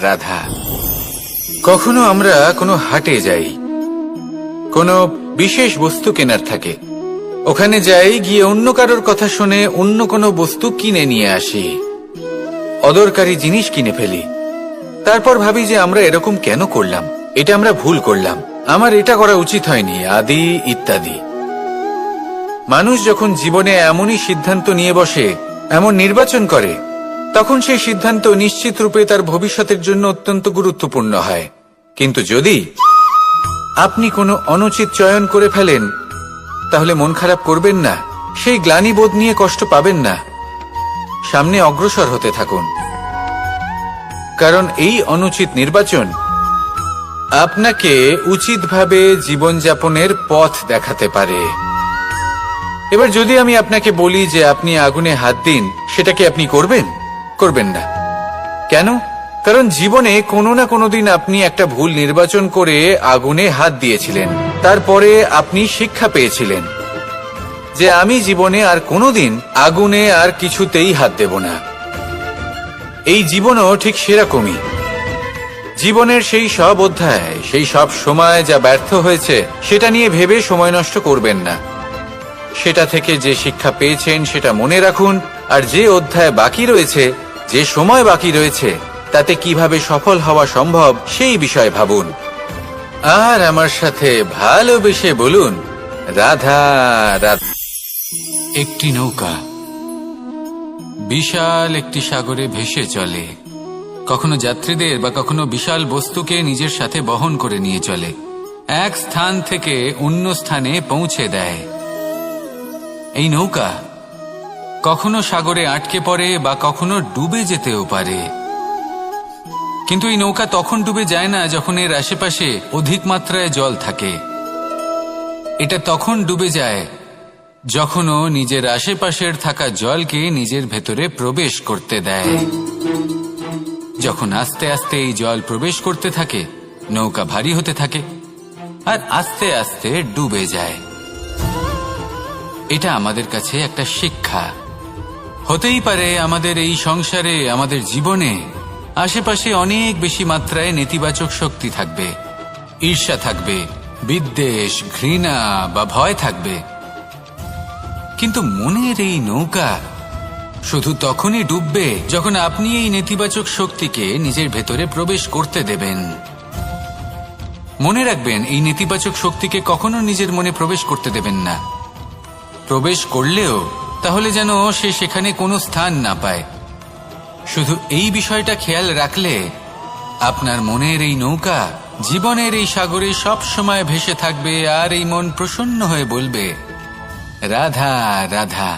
রাধা। কখনো আমরা কোনো হাটে যাই, কোনো বিশেষ বস্তু কেনার থাকে, ওখানে যাই, গিয়ে অন্য কারোর কথা শুনে অন্য কোনো বস্তু কিনে নিয়ে আসি, অদরকারি জিনিস কিনে ফেলি। তারপর ভাবি যে আমরা এরকম কেন করলাম, এটা আমরা ভুল করলাম, আমার এটা করা উচিত হয়নি, আদি ইত্যাদি। মানুষ যখন জীবনে এমনই সিদ্ধান্ত নিয়ে বসে, এমন নির্বাচন করে, তখন সেই সিদ্ধান্ত নিশ্চিত রূপে তার ভবিষ্যতের জন্য অত্যন্ত গুরুত্বপূর্ণ হয়। কিন্তু যদি আপনি কোনো অনুচিত চয়ন করে ফেলেন, তাহলে মন খারাপ করবেন না, সেই গ্লানিবোধ নিয়ে কষ্ট পাবেন না, সামনে অগ্রসর হতে থাকুন। কারণ এই অনুচিত নির্বাচন আপনাকে উচিতভাবে জীবনযাপনের পথ দেখাতে পারে। এবার যদি আমি আপনাকে বলি যে আপনি আগুনে হাত দিন, সেটা কি আপনি করবেন? করবেন না। কেন? কারণ জীবনে কোনো না কোনো দিন আপনি একটা ভুল নির্বাচন করে আগুনে হাত দিয়েছিলেন, তারপরে আপনি শিক্ষা পেয়েছিলেন যে আমি জীবনে আর কোনোদিন আগুনে আর কিছুতেই হাত দেব না। এই জীবনও ঠিক সেরকমই। জীবনের সেই সব অধ্যায়, সেই সব সময় যা ব্যর্থ হয়েছে, সেটা নিয়ে ভেবে সময় নষ্ট করবেন না। সেটা থেকে যে শিক্ষা পেয়েছেন সেটা মনে রাখুন, আর যে অধ্যায় বাকি রয়েছে, যে সময় বাকি রয়েছে, তাতে কিভাবে সফল হওয়া সম্ভব সেই বিষয়ে ভাবুন। আর আমার সাথে ভালোবেসে বলুন, রাধা রাধা। একটি নৌকা বিশাল একটি সাগরে ভেসে চলে, কখনো যাত্রীদের বা কখনো বিশাল বস্তুকে নিজের সাথে বহন করে নিয়ে চলে, এক স্থান থেকে অন্য স্থানে পৌঁছে দেয়। এই নৌকা কখনো সাগরে আটকে পড়ে বা কখনো ডুবে যেতেও পারে, কিন্তু এই নৌকা তখন ডুবে যায় না যখন এর আশেপাশে অধিক মাত্রায় জল থাকে। এটা তখন ডুবে যায় যখন ও নিজের আশেপাশের থাকা জলকে নিজের ভেতরে প্রবেশ করতে দেয়। যখন আস্তে আস্তে এই জল প্রবেশ করতে থাকে, নৌকা ভারী হতে থাকে আর আস্তে আস্তে ডুবে যায়। এটা আমাদের কাছে একটা শিক্ষা। হতেই পারে আমাদের এই সংসারে, আমাদের জীবনে আশেপাশে অনেক বেশি মাত্রায় নেতিবাচক শক্তি থাকবে, ঈর্ষা থাকবে, বিদ্বেষ, ঘৃণা বা ভয় থাকবে, কিন্তু মনের এই নৌকা শুধু তখনই ডুববে যখন আপনি এই নেতিবাচক শক্তিকে নিজের ভেতরে প্রবেশ করতে দেবেন। মনে রাখবেন, এই নেতিবাচক শক্তিকে কখনো নিজের মনে প্রবেশ করতে দেবেন না। প্রবেশ করলেও তাহলে যেন সে সেখানে কোনো স্থান না পায়। শুধু এই বিষয়টা খেয়াল রাখলে আপনার মনের এই নৌকা জীবনের এই সাগরে সব সময় ভেসে থাকবে, আর এই মন প্রসন্ন হয়ে বলবে, রাধা রাধা।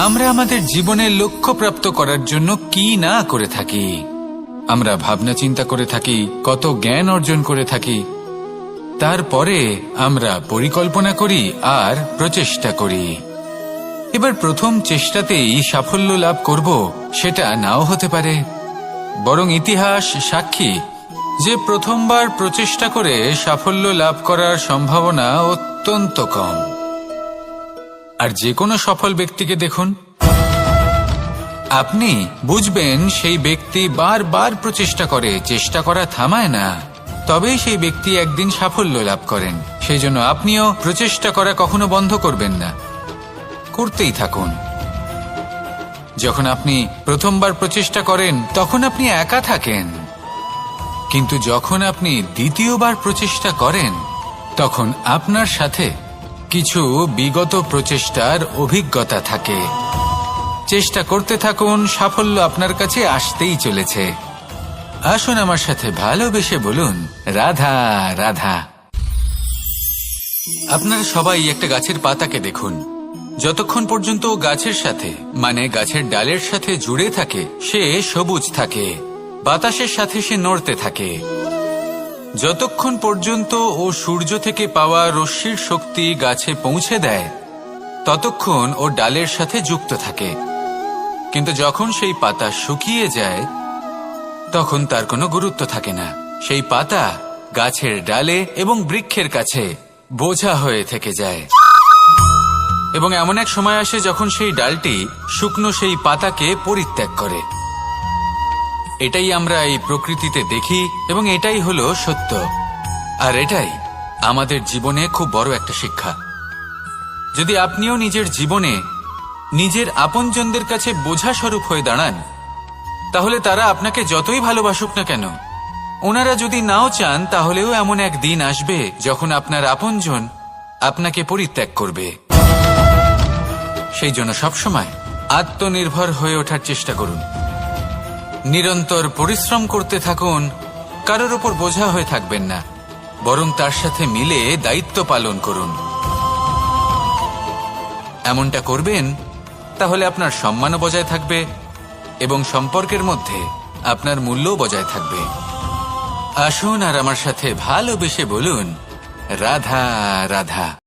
আমরা আমাদের জীবনের লক্ষ্য প্রাপ্ত করার জন্য কি না করে থাকি। আমরা ভাবনা চিন্তা করে থাকি, কত জ্ঞান অর্জন করে থাকি, তারপরে আমরা পরিকল্পনা করি আর প্রচেষ্টা করি। এবার প্রথম চেষ্টাতেই সাফল্য লাভ করব সেটা নাও হতে পারে, বরং ইতিহাস সাক্ষী যে প্রথমবার প্রচেষ্টা করে সাফল্য লাভ করার সম্ভাবনা অত্যন্ত কম। আর যে কোনো সফল ব্যক্তিকে দেখুন, আপনি বুঝবেন সেই ব্যক্তি বারবার প্রচেষ্টা করে, চেষ্টা করা থামায় না, তবেই সেই ব্যক্তি একদিন সাফল্য লাভ করেন। সেই জন্য আপনিও প্রচেষ্টা করা কখনো বন্ধ করবেন না, করতেই থাকুন। যখন আপনি প্রথমবার প্রচেষ্টা করেন তখন আপনি একা থাকেন, কিন্তু যখন আপনি দ্বিতীয়বার প্রচেষ্টা করেন তখন আপনার সাথে কিছু বিগত প্রচেষ্টার অভিজ্ঞতা থাকে। চেষ্টা করতে থাকুন, সাফল্য আপনার কাছে আসতেই চলেছে। আসুন আমার সাথে ভালোবেসে বলুন, রাধা রাধা। আপনারা সবাই একটা গাছের পাতাকে দেখুন, যতক্ষণ পর্যন্ত গাছের সাথে, মানে গাছের ডালের সাথে জুড়ে থাকে, সে সবুজ থাকে, বাতাসের সাথে সে নড়তে থাকে। যতক্ষণ পর্যন্ত ও সূর্য থেকে পাওয়া রশ্মির শক্তি গাছে পৌঁছে দেয়, ততক্ষণ ও ডালের সাথে যুক্ত থাকে। কিন্তু যখন সেই পাতা শুকিয়ে যায়, তখন তার কোনো গুরুত্ব থাকে না। সেই পাতা গাছের ডালে এবং বৃক্ষের কাছে বোঝা হয়ে থেকে যায়। এবং এমন এক সময় আসে যখন সেই ডালটি শুকনো সেই পাতাকে পরিত্যাগ করে। এটাই আমরা এই প্রকৃতিতে দেখি এবং এটাই হলো সত্য। আর এটাই আমাদের জীবনে খুব বড় একটা শিক্ষা। যদি আপনিও নিজের জীবনে নিজের আপনজনদের কাছে বোঝা স্বরূপ হয়ে দাঁড়ান, তাহলে তারা আপনাকে যতই ভালোবাসুক না কেন, ওনারা যদি নাও চান, তাহলেও এমন এক দিন আসবে যখন আপনার আপনজন আপনাকে পরিত্যাগ করবে। সেই জন্য সবসময় আত্মনির্ভর হয়ে ওঠার চেষ্টা করুন, নিরন্তর পরিশ্রম করতে থাকুন, কারোর উপর বোঝা হয়ে থাকবেন না, বরং তার সাথে মিলে দায়িত্ব পালন করুন। এমনটা করবেন, তাহলে আপনার সম্মানও বজায় থাকবে এবং সম্পর্কের মধ্যে আপনার মূল্যও বজায় থাকবে। আসুন আর আমার সাথে ভালোবেসে বলুন, রাধা রাধা।